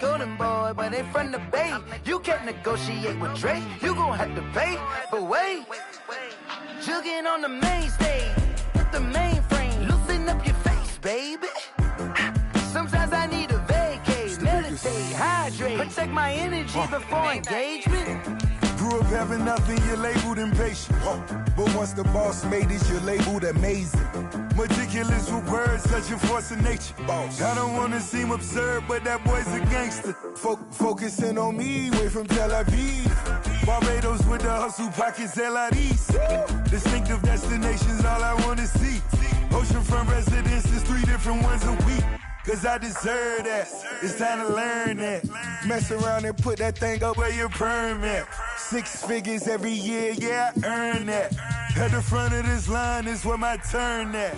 golden boy, but they from the Bay. You can't negotiate with Drake. You gon' have to pay. But wait, jugging on the main stage with the mainframe. Loosen up your face, baby. Sometimes I need a vacate, meditate, hydrate, protect my energy before engagement. Grew up having nothing, you're labeled impatient. But once the boss made it, you're labeled amazing. Meticulous with words, such a force of nature. I don't wanna seem absurd, but that boy's a gangster. Focusing on me, way from Tel Aviv. Barbados with the hustle pockets, LIDs. Distinctive destinations, all I wanna see. Oceanfront residences, 3 different ones a week. Cause I deserve that, it's time to learn that. Mess around and put that thing up where your permit. 6 figures every year, yeah, I earn that. At the front of this line is where my turn at.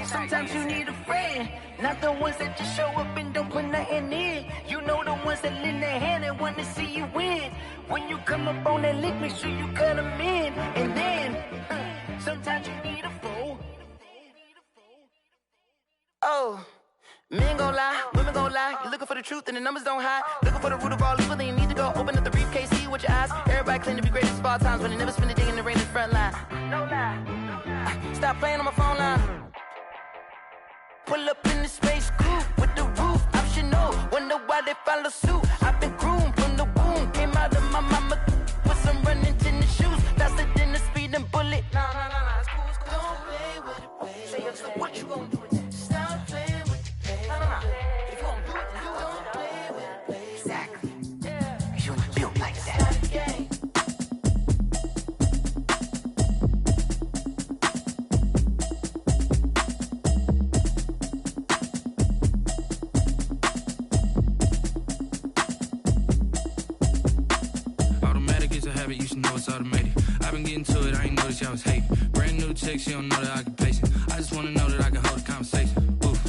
Sometimes you need a friend, not the ones that just show up and don't put nothing in. You know the ones that lend their hand and want to see you win. When you come up on that lick, make sure you cut them in. And then, sometimes you need a fool. Oh. Men gon' lie, women gon' lie. You're looking for the truth and the numbers don't hide. Looking for the root of all evil, then you need to go open up the briefcase, see with your eyes. Everybody claim to be greatest of all times, but they never spend a day in the rain in the front line. No lie. Stop playing on my phone line. Pull up in the space coupe with the roof optional. Wonder why they follow suit. I've been groomed from the womb. Came out of my mama with some running tennis shoes. Faster than the speeding bullet. Nah, it's cool, it's cool. Don't play with it, baby. Say it, so what you gon' do with that? Stop playing with it. If you gon' do it, then you don't play with it, baby. Exactly. Yeah. You ain't built like that. Automatic is a habit, you should know it's automated. I've been getting to it, I ain't noticed y'all was hating. Brand new chick, she don't know the occupation. I just wanna know that I can hold a conversation. Oof,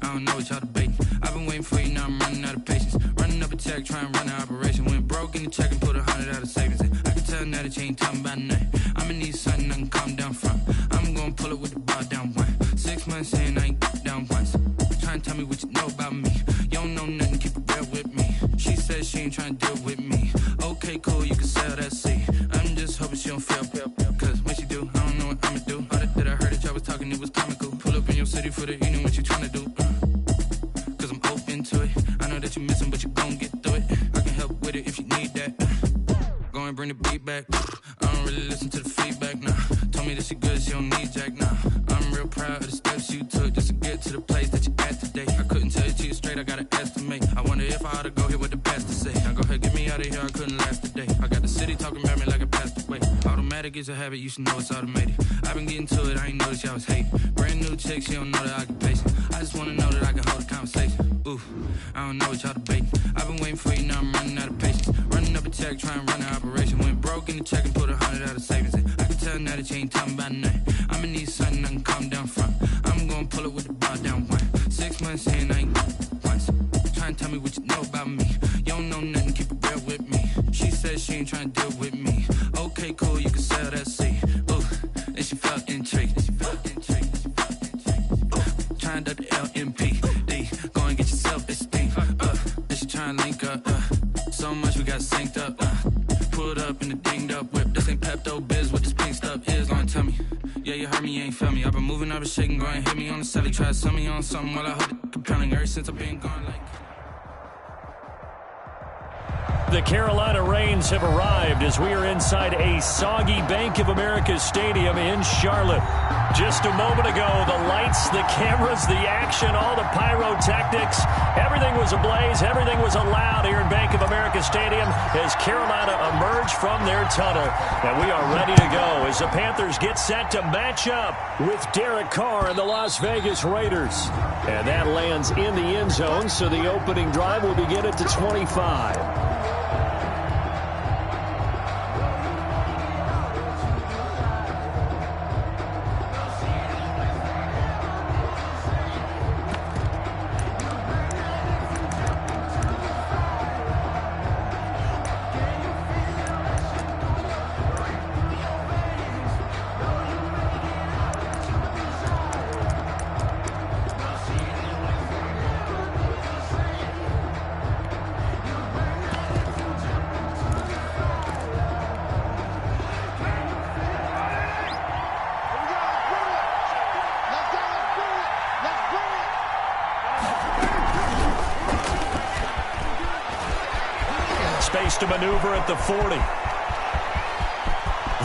I don't know what y'all debating. I've been waiting for you, now I'm running out of patience. Running up a check, trying to run an operation. Went broke in the check and put 100 out of savings in. I can tell now that you ain't talking about nothing. I'ma need something I can calm down from. I'm gonna pull it with the bar down one. 6 months in, I ain't down once. Trying to tell me what you know about me. You don't know nothing, keep it real with me. She said she ain't trying to deal with me. Okay, cool, you can sell that seat. I'm just hoping she don't fail. Cause when she do, I don't know what I'ma do. All that I heard that y'all was talking, it was comical. Pull up in your city for the evening, what you trying to do? Cause I'm open to it. I know that you missing, but you gon' get through it. I can help with it if you need that. Go and bring the beat back. I don't really listen to the feedback, nah. Told me that she good, she don't need jack, nah. I'm real proud of the steps you took just to get to the place that you at today. I couldn't tell it to you straight, I gotta estimate. I wonder if I ought to go here with the best to say. Now go ahead, get me out of here, I couldn't last today. I got the city talking about me like I passed away. Automatic is a habit, you should know it's automated. I've been getting to it, I ain't noticed y'all was hating. Brand new chick, she don't know the occupation. I just wanna know that I can hold a conversation. Oof, I don't know what y'all debating. I've been waiting for you, now I'm running out of patience. Running up a check, trying to run an operation. Went broke in the check and put 100 out of savings in. I can tell now that you ain't talking about nothing. I'ma need something I can calm down from. I'm gonna pull it with the bar down one. 6 months in, I ain't once. Trying to tell me what you know about me. You don't know nothing, keep it real with me. She said she ain't trying to deal with me. Okay, cool, you can sell that seat. Ooh, and she felt intrigued. Trying to the LMPD. Go and get your self-esteem. And she trying to link up. So much we got synced up. Pulled up in the dinged up whip. This ain't Pepto-Biz, what this pink stuff is. Gonna tell me. Yeah, you heard me, you ain't felt me. I've been moving, I've been shaking. Go and hit me on the celly. Try to sell me on something while I hold it compelling. Ever since I've been gone like... The Carolina Rains have arrived as we are inside a soggy Bank of America Stadium in Charlotte. Just a moment ago, the lights, the cameras, the action, all the pyrotechnics, everything was ablaze, everything was allowed here in Bank of America Stadium as Carolina emerged from their tunnel. And we are ready to go as the Panthers get set to match up with Derek Carr and the Las Vegas Raiders. And that lands in the end zone, so the opening drive will begin at the 25. space to maneuver at the 40.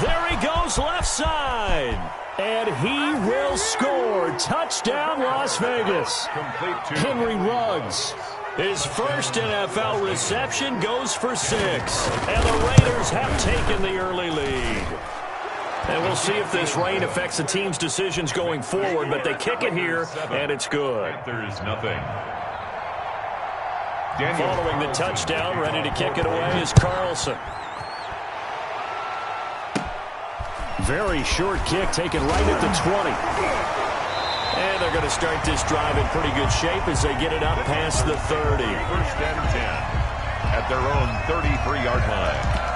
There he goes left side. And he will score. Touchdown, Las Vegas. Henry Ruggs. His first NFL reception goes for 6. And the Raiders have taken the early lead. And we'll see if this rain affects the team's decisions going forward, but they kick it here, and it's good. There's nothing. Following the touchdown, ready to kick it away is Carlson. Very short kick taken right at the 20. And they're going to start this drive in pretty good shape as they get it up past the 30. First and 10 at their own 33-yard line.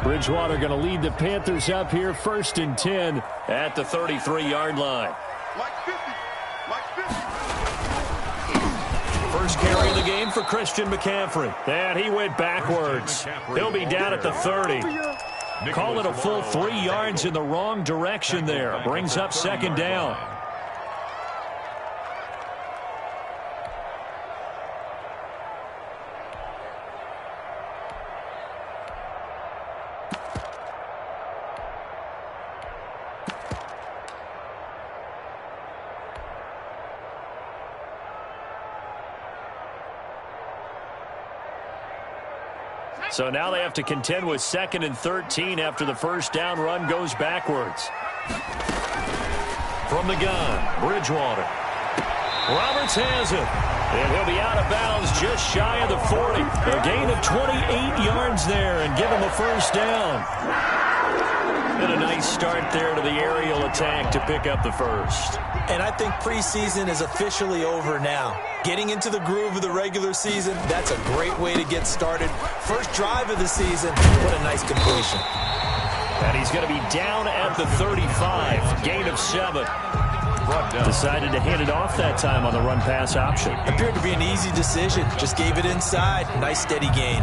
Bridgewater going to lead the Panthers up here, 1st and 10 at the 33-yard line. First carry of the game for Christian McCaffrey. And he went backwards. He'll be down at the 30. Call it a full 3 yards in the wrong direction there. Brings up 2nd down. So now they have to contend with 2nd and 13 after the first down run goes backwards. From the gun, Bridgewater. Roberts has it. And he'll be out of bounds just shy of the 40. A gain of 28 yards there and give him a first down. And a nice start there to the aerial attack to pick up the first. And I think preseason is officially over now. Getting into the groove of the regular season, that's a great way to get started. First drive of the season, what a nice completion. And he's going to be down at the 35, gain of 7. Decided to hand it off that time on the run-pass option. Appeared to be an easy decision. Just gave it inside. Nice steady gain.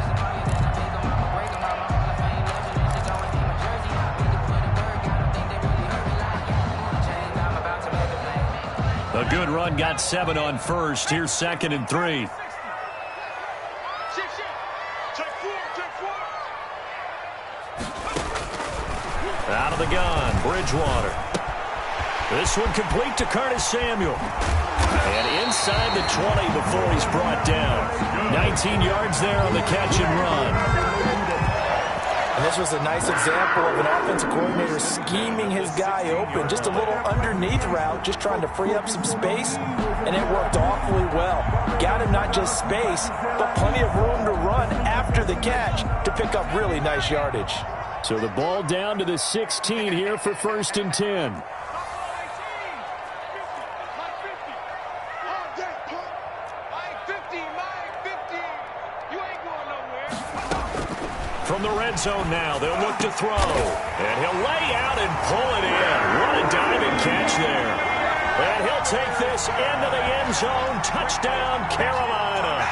A good run, got 7 on first. Here's 2nd and 3. Out of the gun, Bridgewater. This one complete to Curtis Samuel. And inside the 20 before he's brought down. 19 yards there on the catch and run. And this was a nice example of an offensive coordinator scheming his guy open. Just a little underneath route, just trying to free up some space, and it worked awfully well. Got him not just space, but plenty of room to run after the catch to pick up really nice yardage. So the ball down to the 16 here for 1st and 10. From the red zone now, they'll look to throw. And he'll lay out and pull it in. What a diving catch there. And he'll take this into the end zone. Touchdown, Carolina.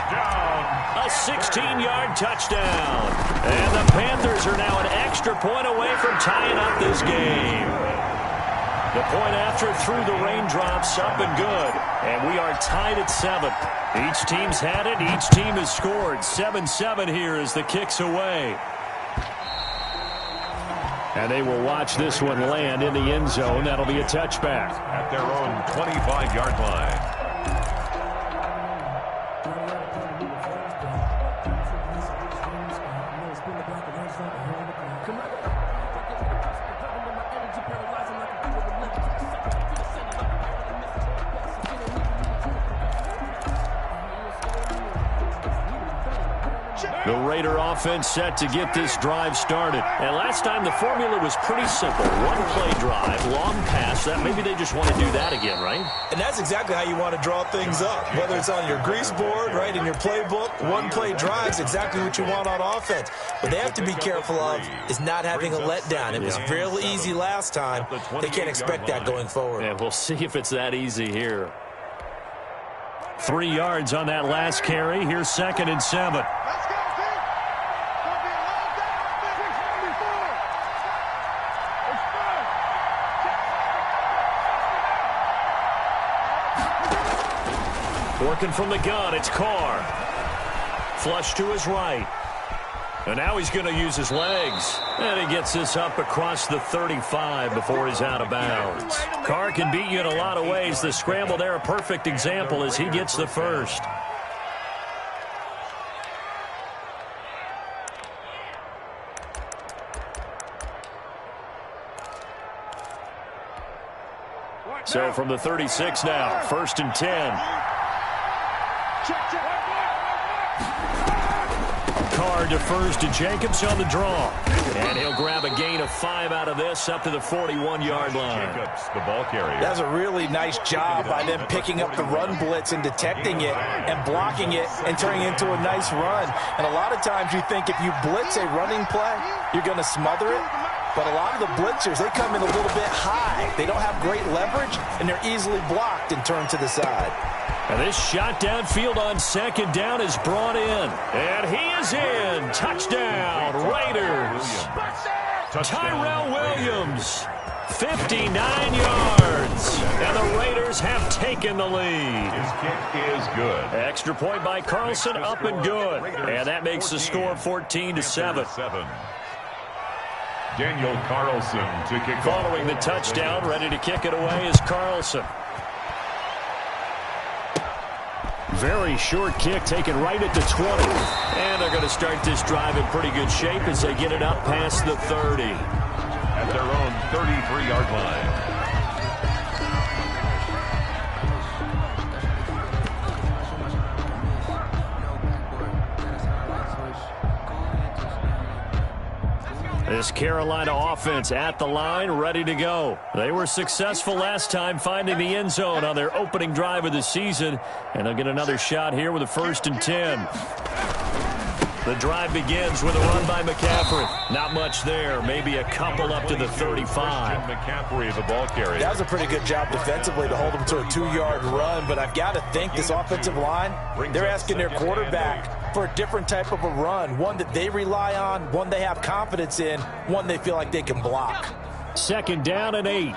A 16-yard touchdown. And the Panthers are now an extra point away from tying up this game. The point after through the raindrops, up and good. And we are tied at 7. Each team's had it. Each team has scored. 7-7 here as the kick's away. And they will watch this one land in the end zone. That'll be a touchback. At their own 25-yard line. The Raider offense set to get this drive started. And last time the formula was pretty simple. One-play drive, long pass. That maybe they just want to do that again, right? And that's exactly how you want to draw things up. Whether it's on your grease board, right, in your playbook, one-play drives exactly what you want on offense. What they have to be careful of is not having a letdown. It was real easy last time. They can't expect that going forward. And we'll see if it's that easy here. 3 yards on that last carry. Here's 2nd and 7. Working from the gun, it's Carr. Flush to his right. And now he's going to use his legs. And he gets this up across the 35 before he's out of bounds. Carr can beat you in a lot of ways. The scramble there, a perfect example as he gets the first. So from the 36 now, 1st and 10. Carr defers to Jacobs on the draw. And he'll grab a gain of 5 out of this up to the 41-yard line. Jacobs, the ball carrier. That's a really nice job by them picking up the run blitz and detecting it and blocking it and turning it into a nice run. And a lot of times you think if you blitz a running play, you're going to smother it. But a lot of the blitzers, they come in a little bit high. They don't have great leverage, and they're easily blocked and turned to the side. And this shot downfield on 2nd down is brought in. And he is in. Touchdown, Raiders. Tyrell Williams, 59 yards. And the Raiders have taken the lead. His kick is good. Extra point by Carlson, up and good. And that makes the score 14-7. Daniel Carlson to kick off. Following the touchdown, ready to kick it away is Carlson. Very short kick taken right at the 20. And they're going to start this drive in pretty good shape as they get it up past the 30. At their own 33-yard line. This Carolina offense at the line, ready to go. They were successful last time finding the end zone on their opening drive of the season, and they'll get another shot here with a 1st and 10. The drive begins with a run by McCaffrey. Not much there, maybe a couple up to the 35. McCaffrey, the ball carrier. That was a pretty good job defensively to hold them to a 2-yard run, but I've got to think this offensive line, they're asking their quarterback for a different type of a run, one that they rely on, one they have confidence in, one they feel like they can block. 2nd down and 8.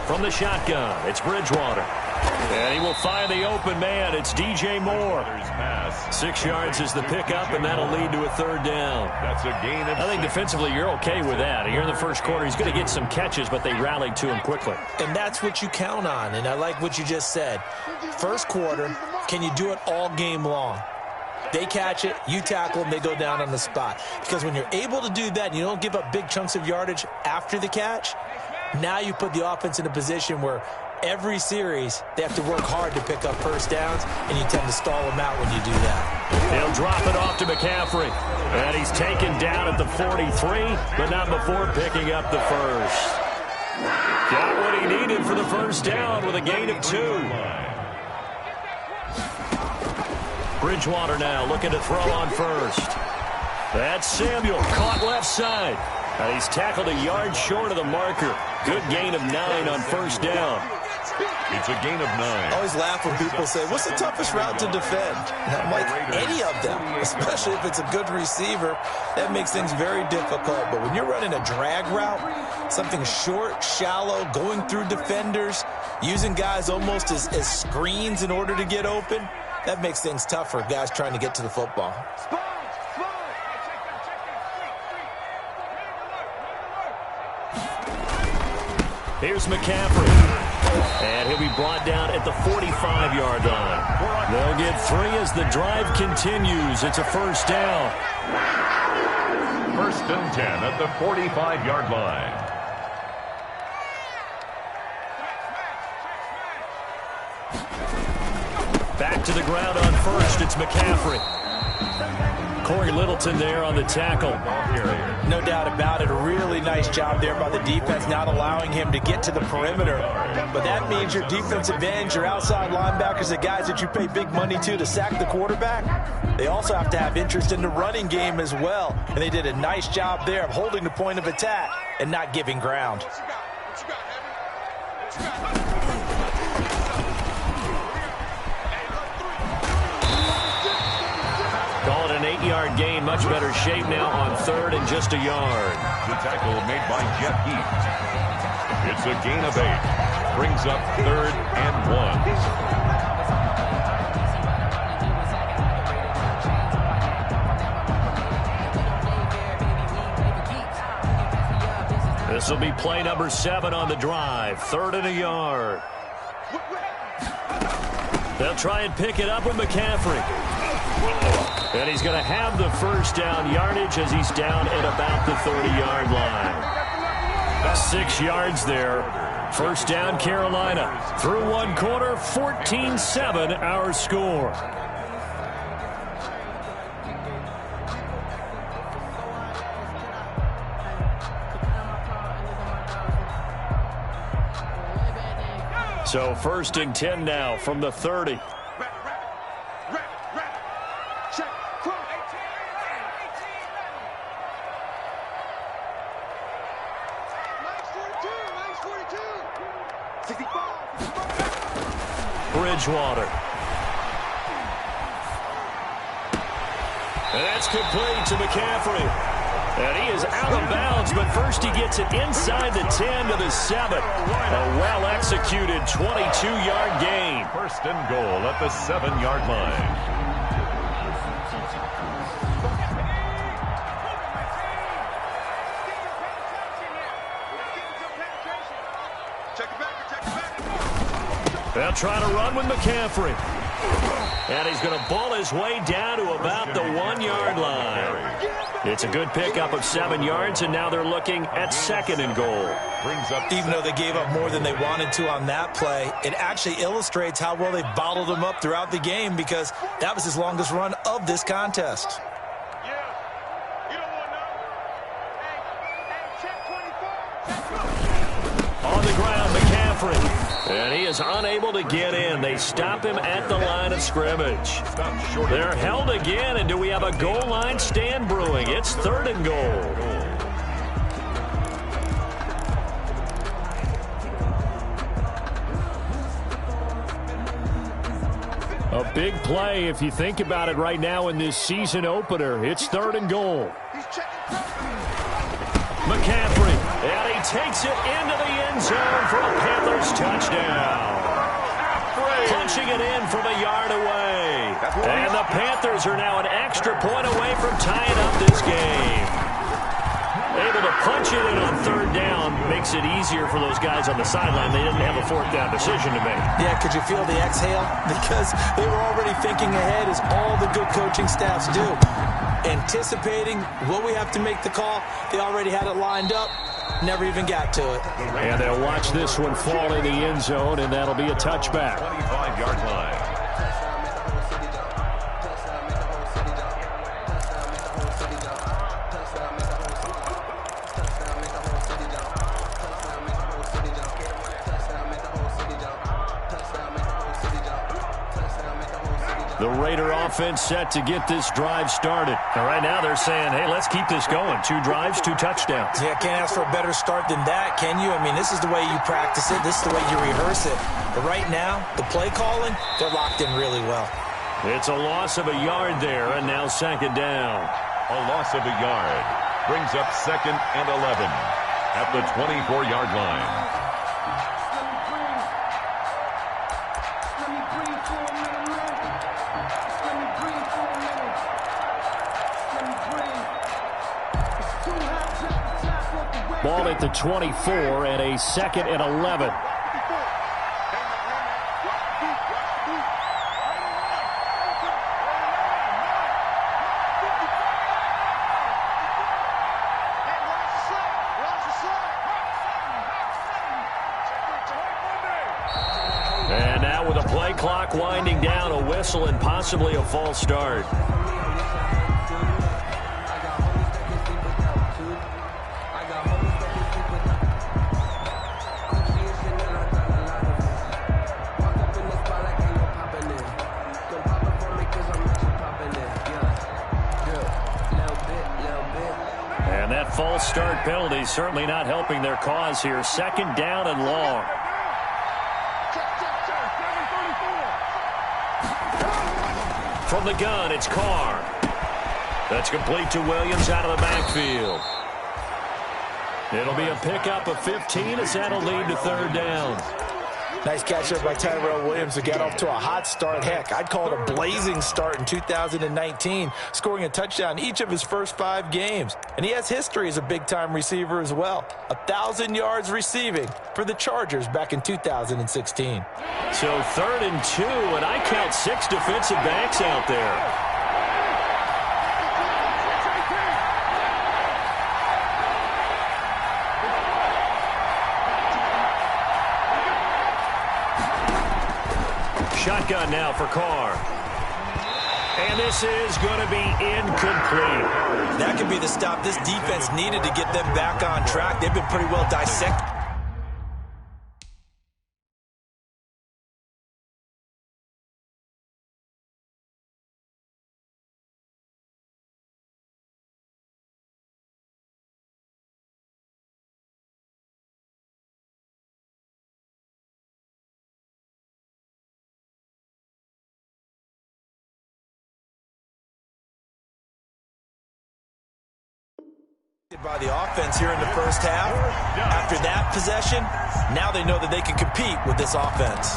From the shotgun, it's Bridgewater. And he will find the open man. It's DJ Moore. 6 yards is the pickup, and that'll lead to a 3rd down. That's a gain of I think 6. defensively you're okay with that. Here in the first quarter, he's going to get some catches, but they rallied to him quickly. And that's what you count on, and I like what you just said. First quarter, can you do it all game long? They catch it, you tackle them, they go down on the spot. Because when you're able to do that and you don't give up big chunks of yardage after the catch, now you put the offense in a position where every series they have to work hard to pick up first downs, and you tend to stall them out when you do that. He'll drop it off to McCaffrey. And he's taken down at the 43, but not before picking up the first. Got what he needed for the first down with a gain of 2. Bridgewater now looking to throw on first. That's Samuel, caught left side. And he's tackled a yard short of the marker. Good gain of 9 on first down. It's a gain of 9. I always laugh when people say, what's the toughest route to defend? And I'm like, any of them, especially if it's a good receiver. That makes things very difficult. But when you're running a drag route, something short, shallow, going through defenders, using guys almost as screens in order to get open, that makes things tough for guys trying to get to the football. Here's McCaffrey. And he'll be brought down at the 45-yard line. They'll get 3 as the drive continues. It's a first down. 1st and 10 at the 45-yard line. Back to the ground on first. It's McCaffrey. Corey Littleton there on the tackle. No doubt about it. A really nice job there by the defense, not allowing him to get to the perimeter. But that means your defensive ends, your outside linebackers, the guys that you pay big money to sack the quarterback, they also have to have interest in the running game as well. And they did a nice job there of holding the point of attack and not giving ground. Call it an 8-yard gain. Much better shape now on 3rd and just a yard. The tackle made by Jeff Heath. It's a gain of 8. Brings up 3rd and 1. This will be play number 7 on the drive. 3rd and a yard. They'll try and pick it up with McCaffrey. And he's going to have the first down yardage as he's down at about the 30-yard line. 6 yards there. First down, Carolina. Through one quarter, 14-7 our score. So 1st and 10 now from the 30. Bridgewater. And that's complete to McCaffrey. And he is out of bounds, but first he gets it inside the 10 to the 7. A well-executed 22-yard gain. 1st and goal at the 7-yard line. They'll try to run with McCaffrey. And he's going to ball his way down to about the 1-yard line. It's a good pickup of 7 yards, and now they're looking at 2nd and goal. Even though they gave up more than they wanted to on that play, it actually illustrates how well they bottled him up throughout the game, because that was his longest run of this contest. On the ground, McCaffrey. And he is unable to get in. They stop him at the line of scrimmage. They're held again, and do we have a goal line stand brewing? It's 3rd and goal. A big play if you think about it right now in this season opener. It's 3rd and goal. McCaffrey, and he takes it into the end zone for a Panthers touchdown. Punching it in from a yard away. And the Panthers are now an extra point away from tying up this game. Able to punch it in on 3rd down makes it easier for those guys on the sideline. They didn't have a 4th down decision to make. Yeah, could you feel the exhale? Because they were already thinking ahead, as all the good coaching staffs do. Anticipating, will we have to make the call? They already had it lined up. Never even got to it. And they'll watch this one fall in the end zone, and that'll be a touchback. 25-yard line. The Raider offense set to get this drive started. And right now they're saying, hey, let's keep this going. 2 drives, 2 touchdowns. Yeah, can't ask for a better start than that, can you? I mean, this is the way you practice it. This is the way you rehearse it. But right now, the play calling, they're locked in really well. It's a loss of a yard there, and now 2nd down. A loss of a yard. Brings up 2nd and 11 at the 24-yard line. Ball at the 24 and a 2nd and 11. And now with the play clock winding down, a whistle and possibly a false start. And that false start penalty certainly not helping their cause here. Second down and long. From the gun, it's Carr. That's complete to Williams out of the backfield. It'll be a pickup of 15 as that'll lead to third down. Nice catch there by Tyrell Williams to get off to a hot start. Heck, I'd call it a blazing start in 2019, scoring a touchdown each of his first 5 games. And he has history as a big-time receiver as well. 1,000 yards receiving for the Chargers back in 2016. So 3rd and 2, and I count 6 defensive backs out there. Shotgun now for Carr. And this is going to be incomplete. That could be the stop this defense needed to get them back on track. They've been pretty well dissected. By the offense here in the first half. After that possession, now they know that they can compete with this offense.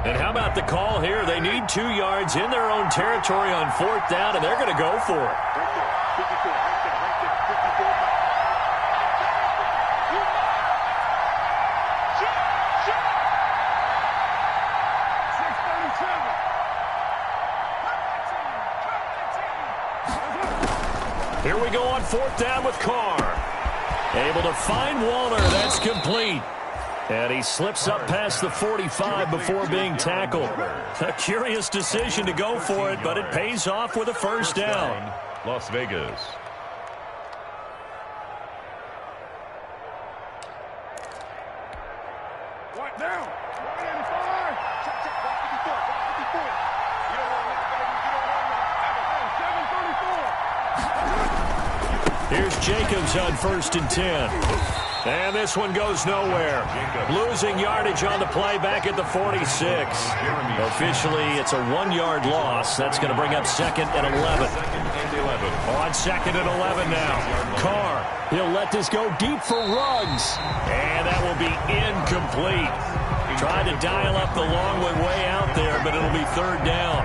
And how about the call here? They need 2 yards in their own territory on 4th down, and they're going to go for it. Here we go on 4th down with Carr. Able to find Waller. That's complete. And he slips up past the 45 before being tackled. A curious decision to go for it, but it pays off with a first down. Las Vegas. What now? Here's Jacobs on 1st and 10. And this one goes nowhere. Losing yardage on the play back at the 46. Officially, it's a 1-yard loss. That's going to bring up 2nd and 11. On 2nd and 11 now. Carr, he'll let this go deep for Ruggs. And that will be incomplete. Tried to dial up the long way out there, but it'll be 3rd down.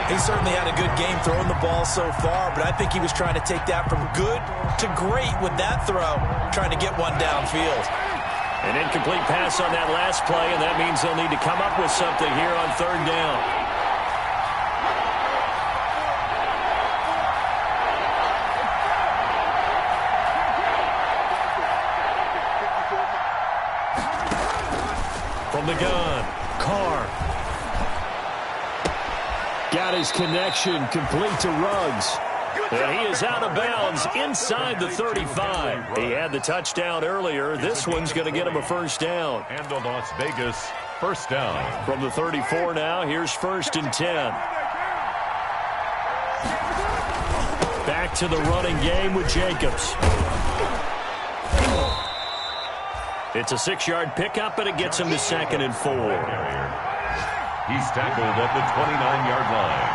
He certainly had a good game throwing the ball so far, but I think he was trying to take that from good to great with that throw, trying to get one downfield. An incomplete pass on that last play, and that means they'll need to come up with something here on 3rd down. From the gun, Carr. Got his connection complete to Ruggs. And he is out of bounds inside the 35. He had the touchdown earlier. This one's going to get him a first down. And the Las Vegas first down. From the 34 now, here's 1st and 10. Back to the running game with Jacobs. It's a 6-yard pickup, but it gets him to 2nd and 4. He's tackled at the 29-yard line.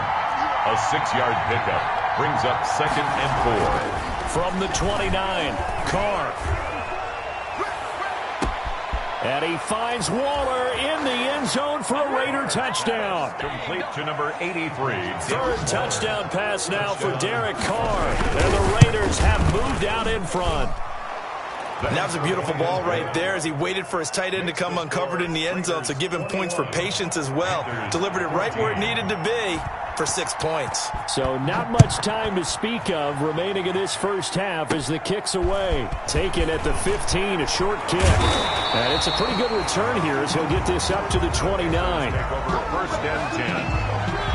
A 6-yard pickup brings up 2nd and 4. From the 29, Carr. And he finds Waller in the end zone for a Raider touchdown. Complete to number 83. 3rd touchdown pass now for Derek Carr. And the Raiders have moved out in front. And that was a beautiful ball right there as he waited for his tight end to come uncovered in the end zone, so give him points for patience as well. Delivered it right where it needed to be for 6 points. So not much time to speak of remaining in this first half as the kick's away. Taken at the 15, a short kick. And it's a pretty good return here as he'll get this up to the 29. Over 1st and 10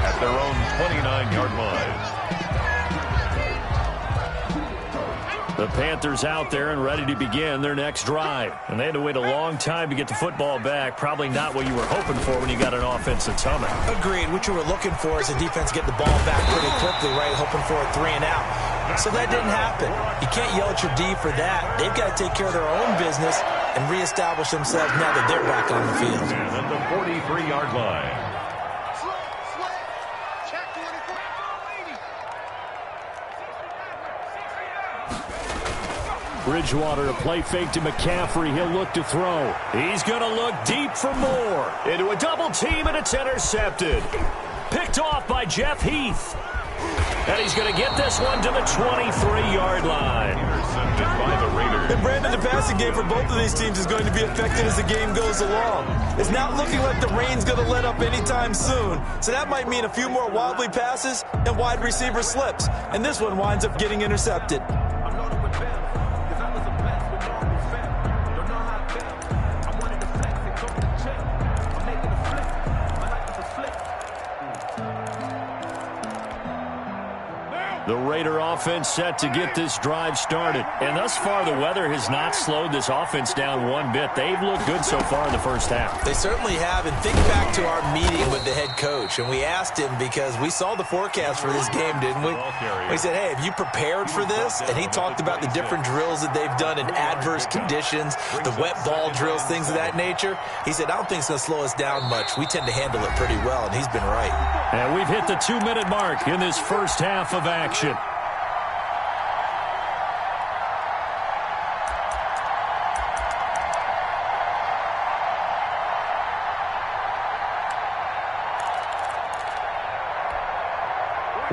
at their own 29-yard line. The Panthers out there and ready to begin their next drive. And they had to wait a long time to get the football back. Probably not what you were hoping for when you got an offense that's humming. Agreed. What you were looking for is the defense get the ball back pretty quickly, right? Hoping for a 3-and-out. So that didn't happen. You can't yell at your D for that. They've got to take care of their own business and reestablish themselves now that they're back on the field. And at the 43-yard line. Bridgewater, a play fake to McCaffrey. He'll look to throw. He's going to look deep for more. Into a double team, and it's intercepted. Picked off by Jeff Heath. And he's going to get this one to the 23-yard line. Intercepted by the Raiders. And Brandon, the passing game for both of these teams is going to be affected as the game goes along. It's not looking like the rain's going to let up anytime soon. So that might mean a few more wobbly passes and wide receiver slips. And this one winds up getting intercepted. The Raider offense set to get this drive started. And thus far, the weather has not slowed this offense down one bit. They've looked good so far in the first half. They certainly have. And think back to our meeting with the head coach. And we asked him because we saw the forecast for this game, didn't we? We said, hey, have you prepared for this? And he talked about the different drills that they've done in adverse conditions, the wet ball drills, things of that nature. He said, I don't think it's going to slow us down much. We tend to handle it pretty well, and he's been right. And we've hit the 2-minute mark in this first half of action. We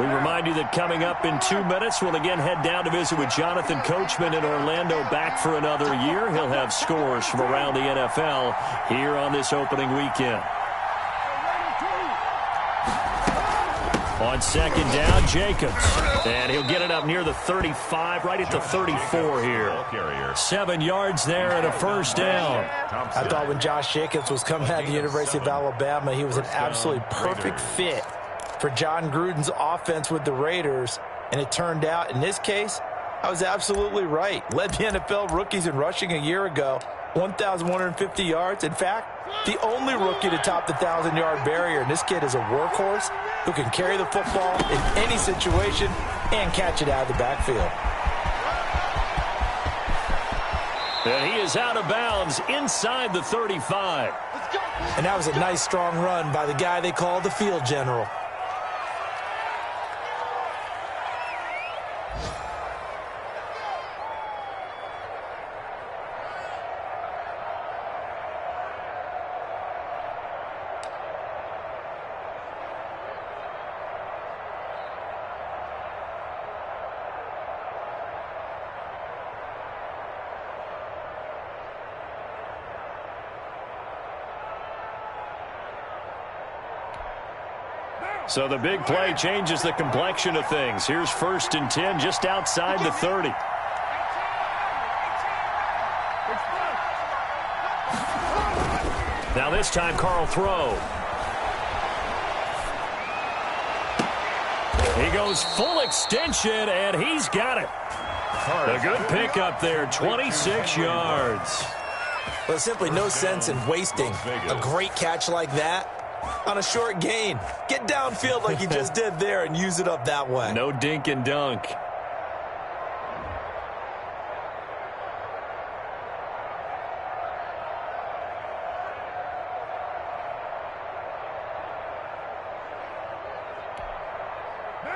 remind you that coming up in 2 minutes, we'll again head down to visit with Jonathan Coachman in Orlando, back for another year. He'll have scores from around the NFL here on this opening weekend. On second down, Jacobs. And he'll get it up near the 35, right at the 34 here. 7 yards there and a first down. I thought when Josh Jacobs was coming out of the University of Alabama, he was an absolutely perfect fit for John Gruden's offense with the Raiders. And it turned out, in this case, I was absolutely right. Led the NFL rookies in rushing a year ago, 1,150 yards. In fact, the only rookie to top the 1,000-yard barrier. And this kid is a workhorse who can carry the football in any situation and catch it out of the backfield. And he is out of bounds inside the 35. And that was a nice, strong run by the guy they call the field general. So the big play changes the complexion of things. Here's 1st and 10 just outside the 30. Now this time, Carl throw. He goes full extension, and he's got it. A good pickup there, 26 yards. Well, there's simply no sense in wasting a great catch like that on a short gain. Get downfield like you just did there and use it up that way. No dink and dunk.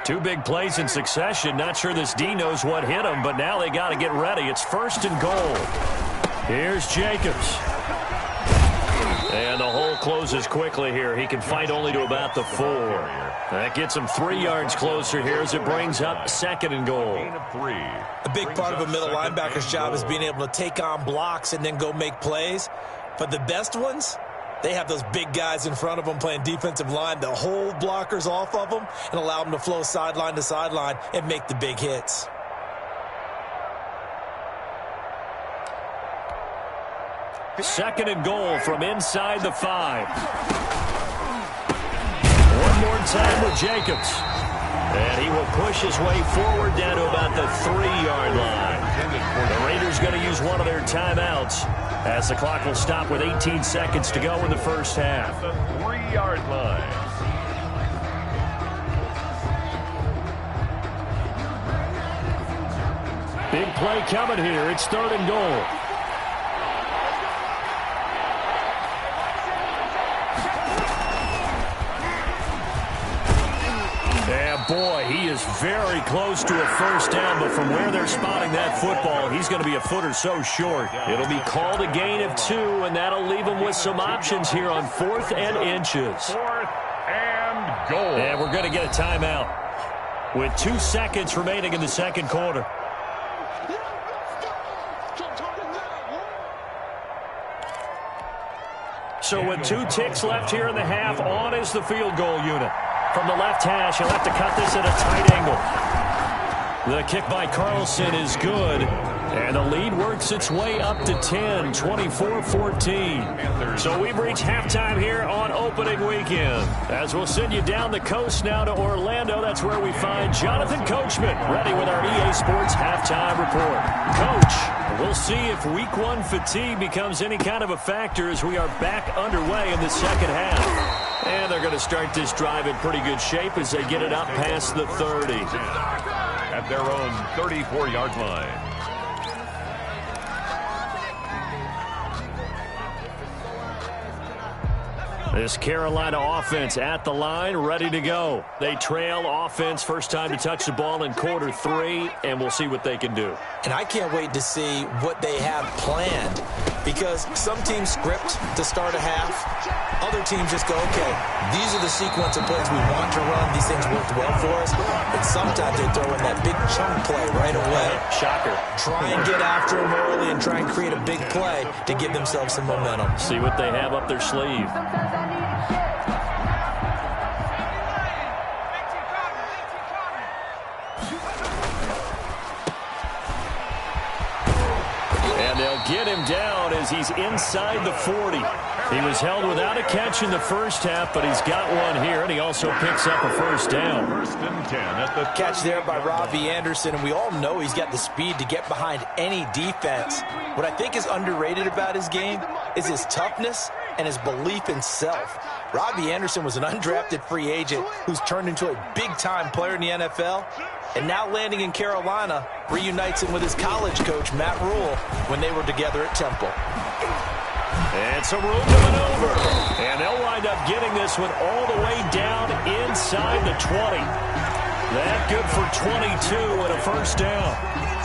Two big plays in succession. Not sure this D knows what hit him, but now they got to get ready. It's 1st and goal. Here's Jacobs. And the hole closes quickly here. He can fight only to about the 4. That gets him 3 yards closer here as it brings up 2nd and goal. A big part of a middle linebacker's job is being able to take on blocks and then go make plays. But the best ones, they have those big guys in front of them playing defensive line that hold blockers off of them and allow them to flow sideline to sideline and make the big hits. Second and goal from inside the 5. One more time with Jacobs. And he will push his way forward down to about the 3-yard line. The Raiders going to use one of their timeouts as the clock will stop with 18 seconds to go in the first half. At the 3-yard line. Big play coming here. It's 3rd and goal. Yeah, boy, he is very close to a first down, but from where they're spotting that football, he's going to be a foot or so short. It'll be called a gain of 2, and that'll leave him with some options here on 4th and inches. 4th and goal. And we're going to get a timeout with 2 seconds remaining in the second quarter. So with 2 ticks left here in the half, on is the field goal unit. From the left hash, he'll have to cut this at a tight angle. The kick by Carlson is good, and the lead works its way up to 10, 24-14. So we've reached halftime here on opening weekend. As we'll send you down the coast now to Orlando, that's where we find Jonathan Coachman, ready with our EA Sports halftime report. Coach, we'll see if Week 1 fatigue becomes any kind of a factor as we are back underway in the second half. And they're going to start this drive in pretty good shape as they get it up past the 30. At their own 34-yard line. This Carolina offense at the line, ready to go. They trail offense, first time to touch the ball in quarter 3, and we'll see what they can do. And I can't wait to see what they have planned, because some teams script to start a half. Other teams just go, okay, these are the sequence of plays we want to run. These things worked well for us. But sometimes they throw in that big chunk play right away. Shocker. Try and get after them early and try and create a big play to give themselves some momentum. See what they have up their sleeve. And they'll get him down as he's inside the 40. He was held without a catch in the first half, but he's got one here, and he also picks up a first down. 1st and 10 at the catch there by Robbie Anderson, and we all know he's got the speed to get behind any defense. What I think is underrated about his game is his toughness and his belief in self. Robbie Anderson was an undrafted free agent who's turned into a big-time player in the NFL, and now landing in Carolina reunites him with his college coach, Matt Rule, when they were together at Temple. And some room to maneuver. And they'll wind up getting this one all the way down inside the 20. That good for 22 and a first down.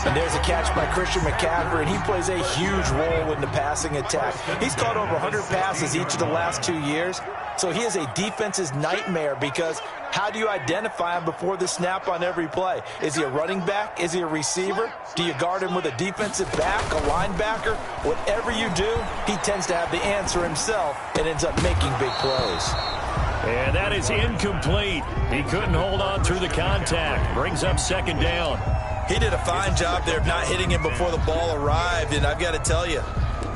And there's a catch by Christian McCaffrey, and he plays a huge role in the passing attack. He's caught over 100 passes each of the last 2 years, so he is a defense's nightmare because how do you identify him before the snap on every play? Is he a running back? Is he a receiver? Do you guard him with a defensive back, a linebacker? Whatever you do, he tends to have the answer himself and ends up making big plays. And that is incomplete. He couldn't hold on through the contact. Brings up second down. He did a fine job there of not hitting him before the ball arrived, and I've got to tell you,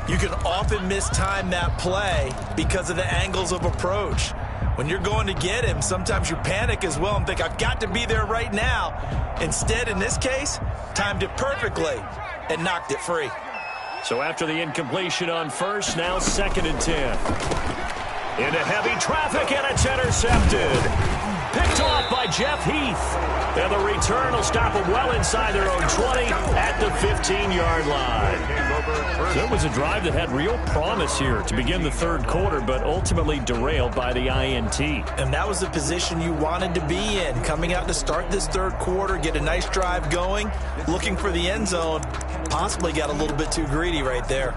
you can often mistime that play because of the angles of approach. When you're going to get him, sometimes you panic as well and think, I've got to be there right now. Instead, in this case, timed it perfectly and knocked it free. So after the incompletion on first, now 2nd and 10. Into heavy traffic, and it's intercepted. Picked off by Jeff Heath. And the return will stop them well inside their own 20 at the 15-yard line. So it was a drive that had real promise here to begin the third quarter, but ultimately derailed by the INT. And that was the position you wanted to be in, coming out to start this third quarter, get a nice drive going, looking for the end zone. Possibly got a little bit too greedy right there.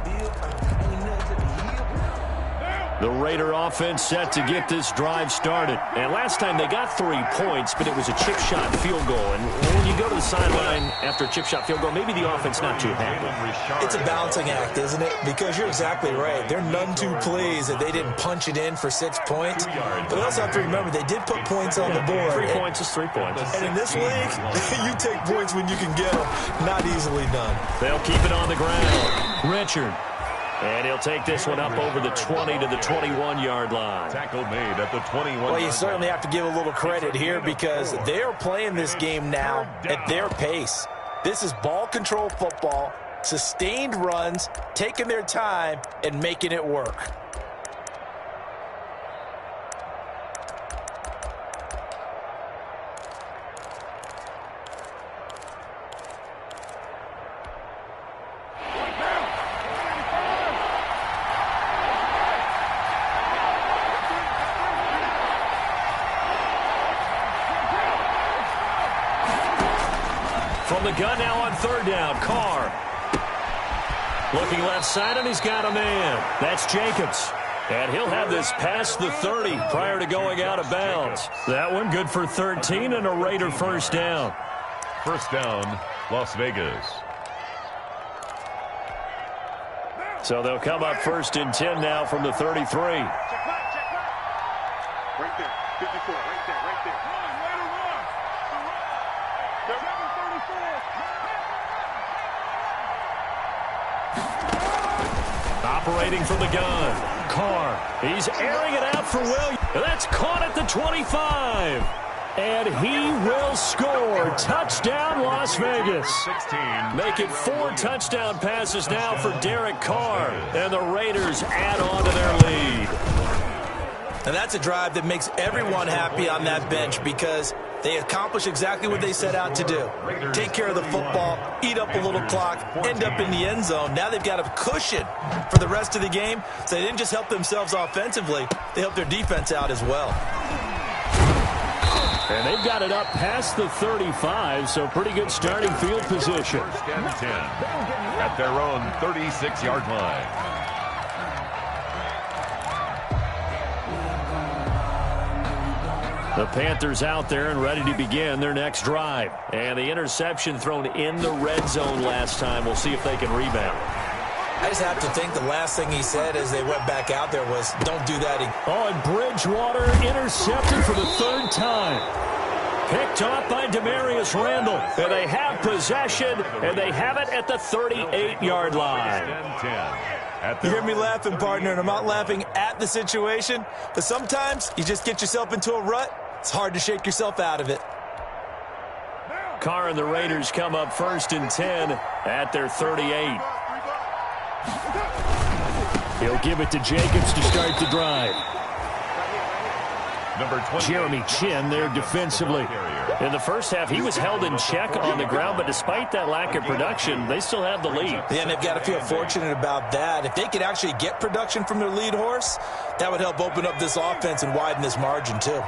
The Raider offense set to get this drive started. And last time they got 3 points, but it was a chip shot field goal. And when you go to the sideline after a chip shot field goal, maybe the offense not too happy. It's a balancing act, isn't it? Because you're exactly right. They're none too pleased that they didn't punch it in for 6 points. But they also have to remember they did put points on the board. 3 points is 3 points. And in this league, you take points when you can get them. Not easily done. They'll keep it on the ground. Richard. And he'll take this one up over the 20 to the 21-yard line. Tackle made at the 21. Well, you certainly have to give a little credit here because they are playing this game now at their pace. This is ball control football. sustained runs, taking their time, and making it work. From the gun now on third down, Carr. Looking left side, and he's got a man. That's Jacobs. And he'll have this past the 30 prior to going out of bounds. That one good for 13 and a Raider first down. First down, Las Vegas. So they'll come up first and 10 now from the 33. Check back. Right there, 54, right there. Run, Raider, run. They're 734. Operating from the gun. Carr. He's airing it out for Williams. That's caught at the 25. And he will score. Touchdown, Las Vegas. 16. Make it 4 touchdown passes now for Derek Carr. And the Raiders add on to their lead. And that's a drive that makes everyone happy on that bench because they accomplish exactly what they set out to do. Take care of the football, eat up a little clock, end up in the end zone. Now they've got a cushion for the rest of the game. So they didn't just help themselves offensively, they helped their defense out as well. And they've got it up past the 35, so pretty good starting field position. First and 10 at their own 36-yard line. The Panthers out there and ready to begin their next drive. And the interception thrown in the red zone last time. We'll see if they can rebound. I just have to think the last thing he said as they went back out there was, don't do that again. Oh, and Bridgewater intercepted for the third time. Picked off by Demarius Randall. And they have possession, and they have it at the 38-yard line. You hear me laughing, partner, and I'm not laughing at the situation, but sometimes you just get yourself into a rut. It's hard to shake yourself out of it. Carr and the Raiders come up first and 10 at their 38. He'll give it to Jacobs to start the drive. Number 20. Jeremy Chin there defensively. In the first half, he was held in check on the ground, but despite that lack of production, they still have the lead. Yeah, and they've got to feel fortunate about that. If they could actually get production from their lead horse, that would help open up this offense and widen this margin, too.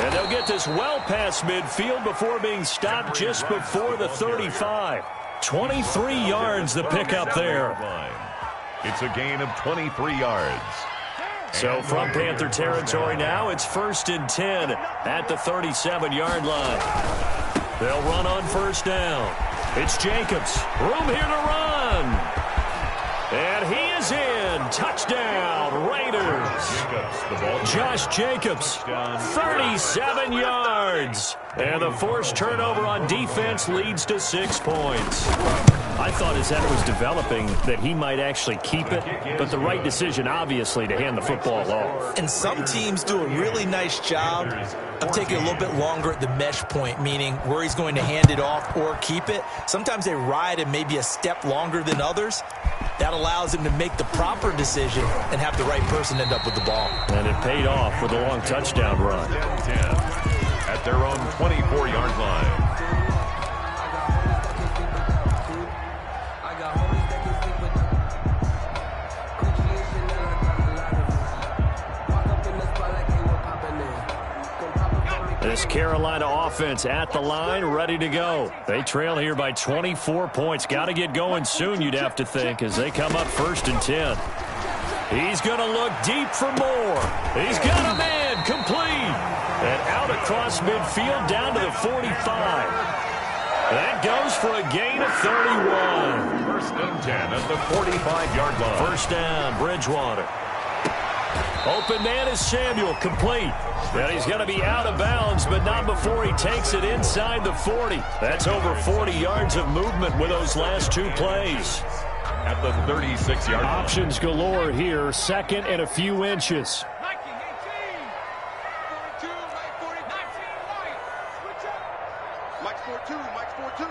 And they'll get this well past midfield before being stopped just before the 35. 23 yards the pickup there. It's a gain of 23 yards. So from Panther territory now, it's first and 10 at the 37-yard line. They'll run on first down. It's Jacobs. Room here to run. And he is in. Touchdown, Raiders. Josh Jacobs, 37 yards. And the forced turnover on defense leads to 6 points. I thought as that was developing that he might actually keep it, but the right decision, obviously, to hand the football off. And some teams do a really nice job of taking a little bit longer at the mesh point, meaning where he's going to hand it off or keep it. Sometimes they ride him maybe a step longer than others. That allows him to make the proper decision and have the right person end up with the ball. And it paid off with a long touchdown run. 10 at their own 24-yard line. This Carolina offense at the line, ready to go. They trail here by 24 points. Got to get going soon, you'd have to think, as they come up first and 10. He's going to look deep for more. He's got a man, complete. And out across midfield down to the 45. That goes for a gain of 31. First and 10 at the 45-yard line. First down, Bridgewater. Open man is Samuel, complete. And he's going to be out of bounds, but not before he takes it inside the 40. That's over 40 yards of movement with those last 2 plays. At the 36-yard line. Options galore here, second and a few inches. Mike's 4-2. Mike's 4-2.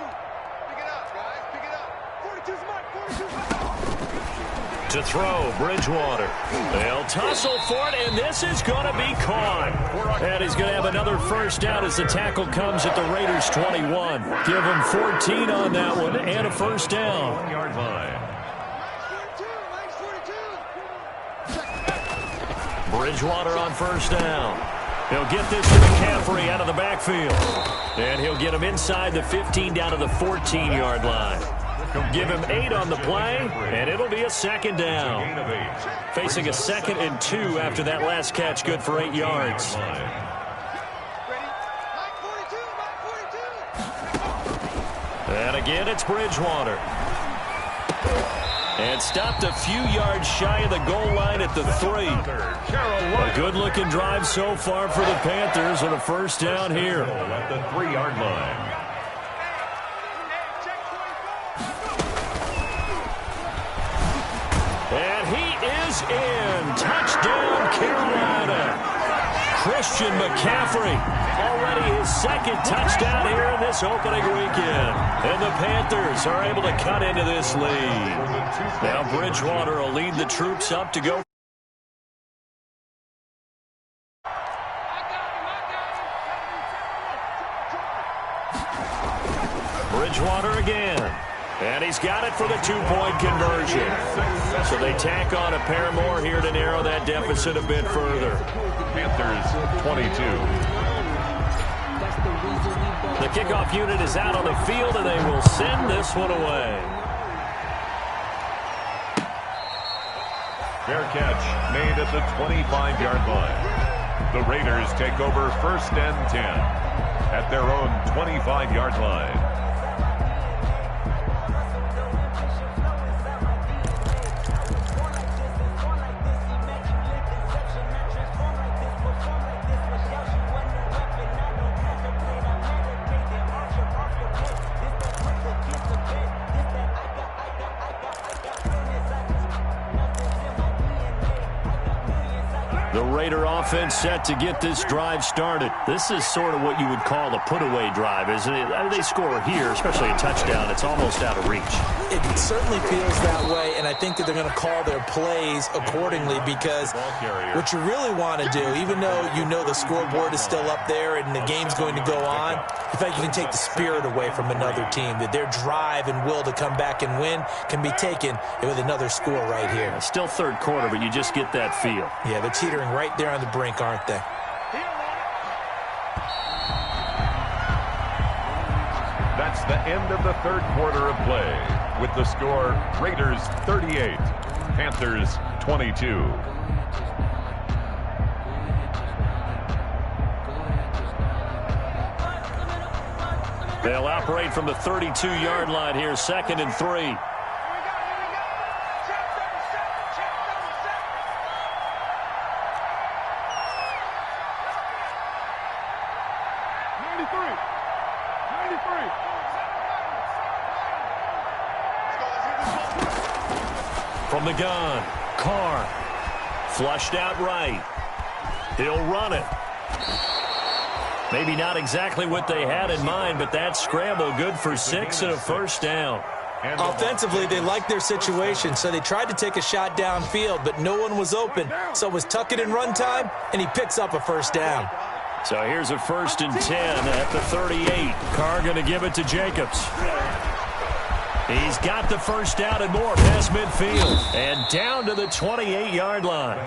Pick it up, guys. Pick it up. 42's Mike. 42's Mike. To throw, Bridgewater. They'll tussle for it, and this is going to be caught. And he's going to have another first down as the tackle comes at the Raiders' 21. Give him 14 on that one and a first down. 1-yard line. Bridgewater on first down. He'll get this to McCaffrey out of the backfield. And he'll get him inside the 15 down to the 14-yard line. Give him 8 on the play, and it'll be a second down. Facing a 2nd and 2 after that last catch, good for 8 yards. And again, it's Bridgewater. And stopped a few yards shy of the goal line at the 3. A good-looking drive so far for the Panthers and a first down here. At the 3-yard line. And he is in. Touchdown, Carolina. Christian McCaffrey, already his 2nd touchdown here in this opening weekend. And the Panthers are able to cut into this lead. Now Bridgewater will lead the troops up to go. Bridgewater again. And he's got it for the 2-point conversion. So they tack on a pair more here to narrow that deficit a bit further. Panthers 22. The kickoff unit is out on the field, and they will send this one away. Fair catch made at the 25-yard line. The Raiders take over 1st and 10 at their own 25-yard line. The Raider offense set to get this drive started. This is sort of what you would call a put-away drive, isn't it? They score here, especially a touchdown. It's almost out of reach. It certainly feels that way, and I think that they're going to call their plays accordingly because what you really want to do, even though you know the scoreboard is still up there and the game's going to go on, in fact, you can take the spirit away from another team, that their drive and will to come back and win can be taken with another score right here. It's still 3rd quarter, but you just get that feel. Yeah, they're teetering right there on the brink, aren't they? That's the end of the 3rd quarter of play. With the score, Raiders 38, Panthers 22. They'll operate from the 32-yard line here, 2nd and 3. From the gun, Carr, flushed out right. He'll run it. Maybe not exactly what they had in mind, but that scramble good for 6 and a first down. Offensively, they liked their situation, so they tried to take a shot downfield, but no one was open. So it was tuck it and run time, and he picks up a first down. So here's a 1st and 10 at the 38. Carr going to give it to Jacobs. He's got the first down and more past midfield. And down to the 28-yard line.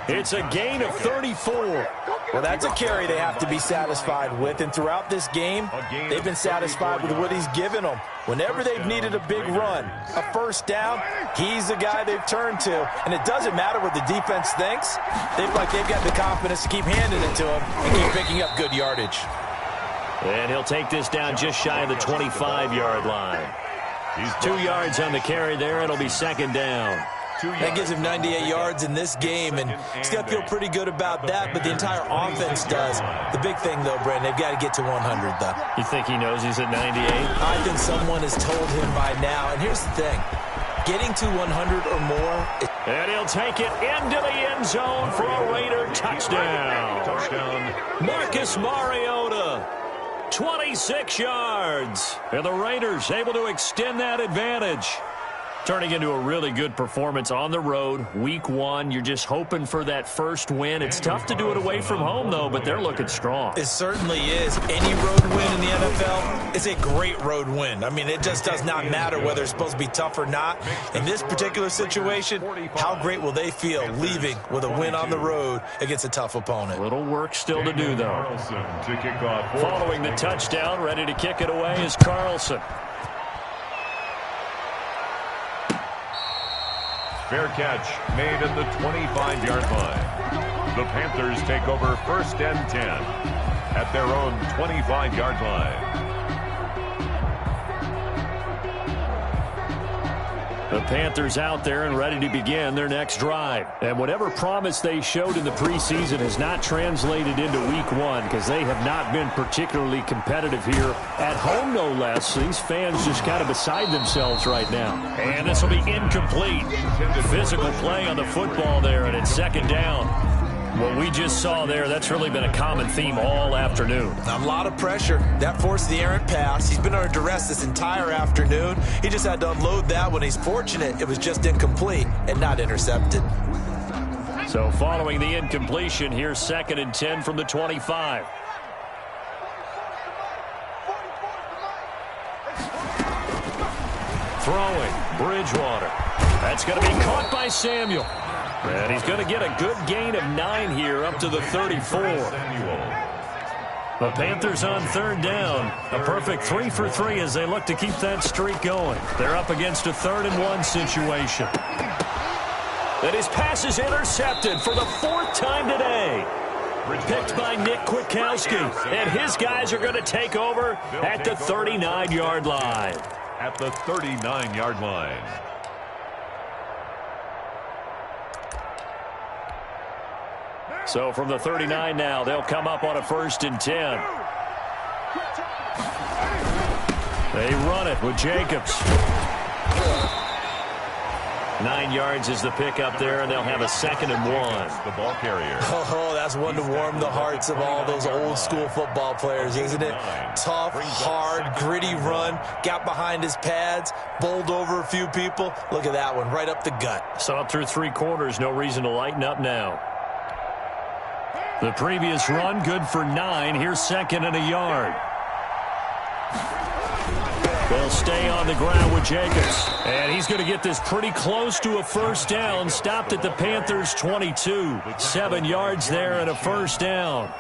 It's a gain of 34. Well, that's a carry they have to be satisfied with. And throughout this game, they've been satisfied with what he's given them. Whenever they've needed a big run, a first down, he's the guy they've turned to. And it doesn't matter what the defense thinks. They've got the confidence to keep handing it to him and keep picking up good yardage. And he'll take this down just shy of the 25-yard line. He's 2 yards on the carry there. It'll be 2nd down. That gives him 98 yards in this game, and he's got to feel pretty good about that, but the entire offense does. The big thing, though, Brandon, they've got to get to 100, though. You think he knows he's at 98? I think someone has told him by now, and here's the thing. Getting to 100 or more. And he'll take it into the end zone for a Raider touchdown. Marcus Mariota. 26 yards. And the Raiders able to extend that advantage. Turning into a really good performance on the road. Week 1, you're just hoping for that first win. It's tough to do it away from home, though, but they're looking strong. It certainly is. Any road win in the NFL is a great road win. I mean, it just does not matter whether it's supposed to be tough or not. In this particular situation, how great will they feel leaving with a win on the road against a tough opponent? A little work still to do, though. Following the touchdown, ready to kick it away is Carlson. Fair catch made at the 25-yard line. The Panthers take over 1st and 10 at their own 25-yard line. The Panthers out there and ready to begin their next drive. And whatever promise they showed in the preseason has not translated into week 1 because they have not been particularly competitive here at home, no less. These fans just kind of beside themselves right now. And this will be incomplete. Physical play on the football there, and it's 2nd down. What we just saw there, that's really been a common theme all afternoon. A lot of pressure. That forced the errant pass. He's been under duress this entire afternoon. He just had to unload that one. He's fortunate it was just incomplete and not intercepted. So following the incompletion, here's 2nd and 10 from the 25. Throwing, Bridgewater. That's going to be caught by Samuel. And he's going to get a good gain of 9 here up to the 34. The Panthers on 3rd down. A perfect 3 for 3 as they look to keep that streak going. They're up against a 3rd and 1 situation. And his pass is intercepted for the 4th time today. Picked by Nick Kwiatkowski. And his guys are going to take over at the 39-yard line. At the 39-yard line. So from the 39 now, they'll come up on a 1st and 10. They run it with Jacobs. 9 yards is the pickup there, and they'll have a 2nd and 1. The ball carrier. Oh, that's one to warm the hearts of all those old school football players, isn't it? Tough, hard, gritty run. Got behind his pads, bowled over a few people. Look at that one, right up the gut. Saw it through 3 quarters. No reason to lighten up now. The previous run, good for 9. Here's 2nd and a yard. They'll stay on the ground with Jacobs. And he's going to get this pretty close to a 1st down. Stopped at the Panthers' 22. 7 yards there and a 1st down.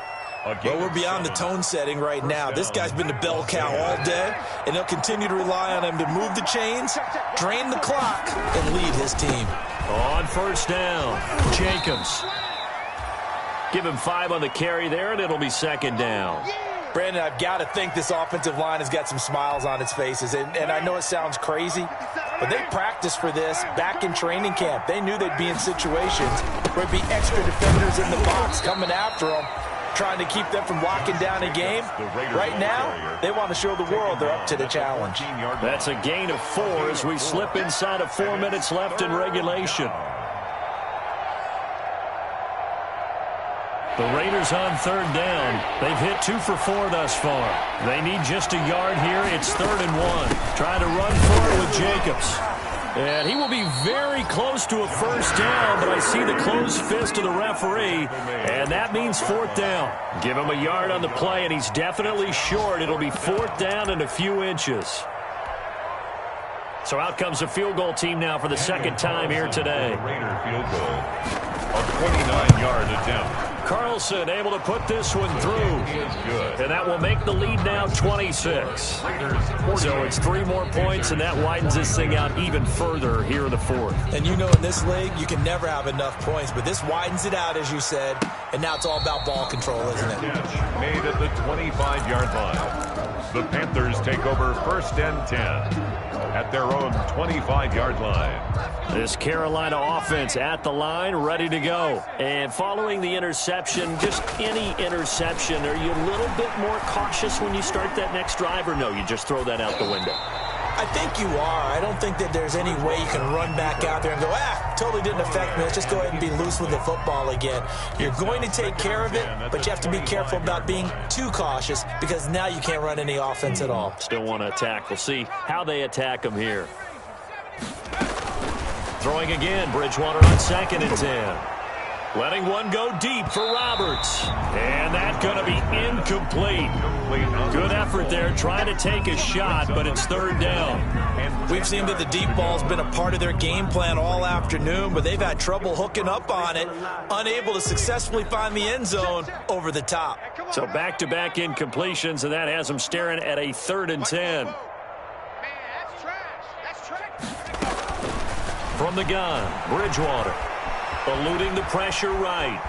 Well, we're beyond the tone setting right now. This guy's been the bell cow all day, and they'll continue to rely on him to move the chains, drain the clock, and lead his team. On 1st down, Jacobs. Give him 5 on the carry there, and it'll be 2nd down. Brandon, I've got to think this offensive line has got some smiles on its faces. And I know it sounds crazy, but they practiced for this back in training camp. They knew they'd be in situations where there'd be extra defenders in the box coming after them, trying to keep them from locking down a game. Right now, they want to show the world they're up to the challenge. That's a gain of 4 as we slip inside of 4 minutes left in regulation. The Raiders on 3rd down. They've hit 2 for 4 thus far. They need just a yard here. It's 3rd and 1. Trying to run for it with Jacobs. And he will be very close to a 1st down, but I see the closed fist of the referee, and that means 4th down. Give him a yard on the play, and he's definitely short. It'll be 4th down and a few inches. So out comes the field goal team now for the 2nd time here today. Raider field goal. A 29-yard attempt. Carlson able to put this one through. And that will make the lead now 26. So it's 3 more points, and that widens this thing out even further here in the 4th. And you know in this league, you can never have enough points, but this widens it out, as you said, and now it's all about ball control, isn't it? Made at the 25-yard line. The Panthers take over 1st and 10 at their own 25-yard line. This Carolina offense at the line, ready to go. And following the interception, just any interception, are you a little bit more cautious when you start that next drive, or no, you just throw that out the window? I think you are. I don't think that there's any way you can run back out there and go, totally didn't affect me. Let's just go ahead and be loose with the football again. You're going to take care of it, but you have to be careful about being too cautious because now you can't run any offense at all. Still want to attack. We'll see how they attack them here. Throwing again, Bridgewater on 2nd and 10. Letting one go deep for Roberts. And that's going to be incomplete. Good effort there trying to take a shot, but it's 3rd down. We've seen that the deep ball's been a part of their game plan all afternoon, but they've had trouble hooking up on it, unable to successfully find the end zone over the top. So back-to-back incompletions, and that has them staring at a 3rd and 10. From the gun, Bridgewater. Eluding the pressure right.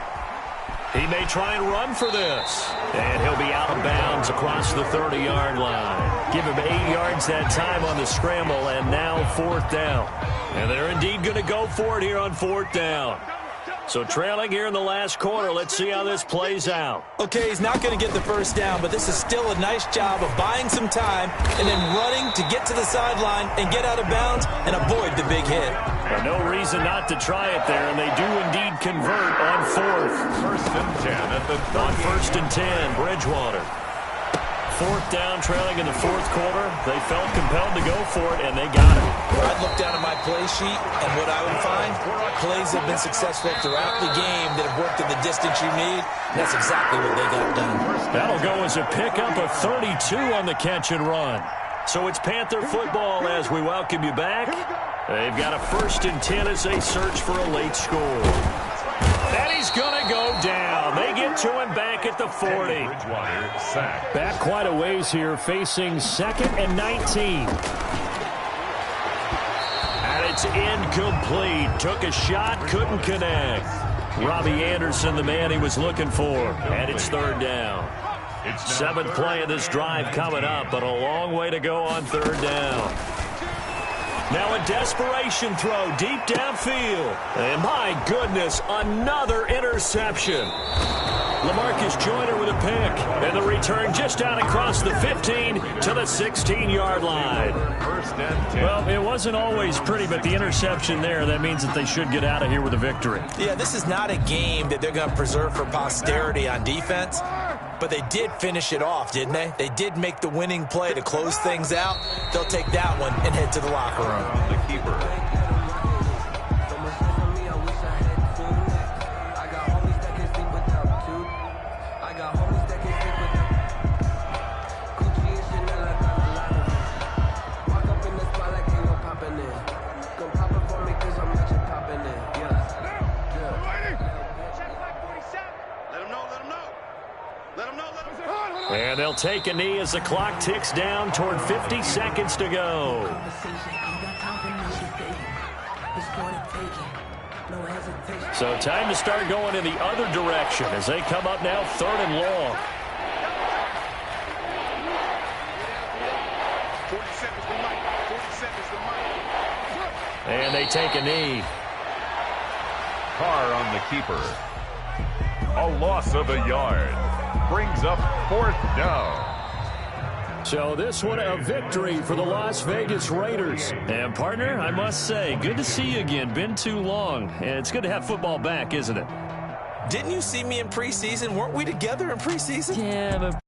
He may try and run for this. And he'll be out of bounds across the 30-yard line. Give him 8 yards that time on the scramble, and now 4th down. And they're indeed going to go for it here on 4th down. So trailing here in the last quarter. Let's see how this plays out. Okay, he's not going to get the 1st down, but this is still a nice job of buying some time and then running to get to the sideline and get out of bounds and avoid the big hit. Well, no reason not to try it there, and they do indeed convert on 4th. 1st and 10 at the on 1st and 10, Bridgewater. 4th down, trailing in the 4th quarter. They felt compelled to go for it, and they got it. I'd look down at my play sheet, and what I would find, plays have been successful throughout the game that have worked at the distance you need. That's exactly what they got done. That'll go as a pickup of 32 on the catch and run. So it's Panther football as we welcome you back. They've got a 1st and 10 as they search for a late score. And he's going to go down. They get to him back at the 40. Back quite a ways here, facing 2nd and 19. And it's incomplete. Took a shot, couldn't connect. Robbie Anderson, the man he was looking for. And it's 3rd down. 7th play of this drive coming up, but a long way to go on 3rd down. Now a desperation throw deep downfield. And my goodness, another interception. LaMarcus Joyner with a pick. And the return just down across the 15 to the 16-yard line. 1st and 10. Well, it wasn't always pretty, but the interception there, that means that they should get out of here with a victory. Yeah, this is not a game that they're going to preserve for posterity on defense. But they did finish it off, didn't they? They did make the winning play to close things out. They'll take that one and head to the locker room. The keeper. And they'll take a knee as the clock ticks down toward 50 seconds to go. So time to start going in the other direction as they come up now 3rd and long. 40 seconds to Mike. 40 seconds to Mike. And they take a knee. Carr on the keeper. A loss of a yard. Brings up 4th down. So this one a victory for the Las Vegas Raiders. And partner, I must say, good to see you again. Been too long. And it's good to have football back, isn't it? Didn't you see me in preseason? Weren't we together in preseason? Yeah, but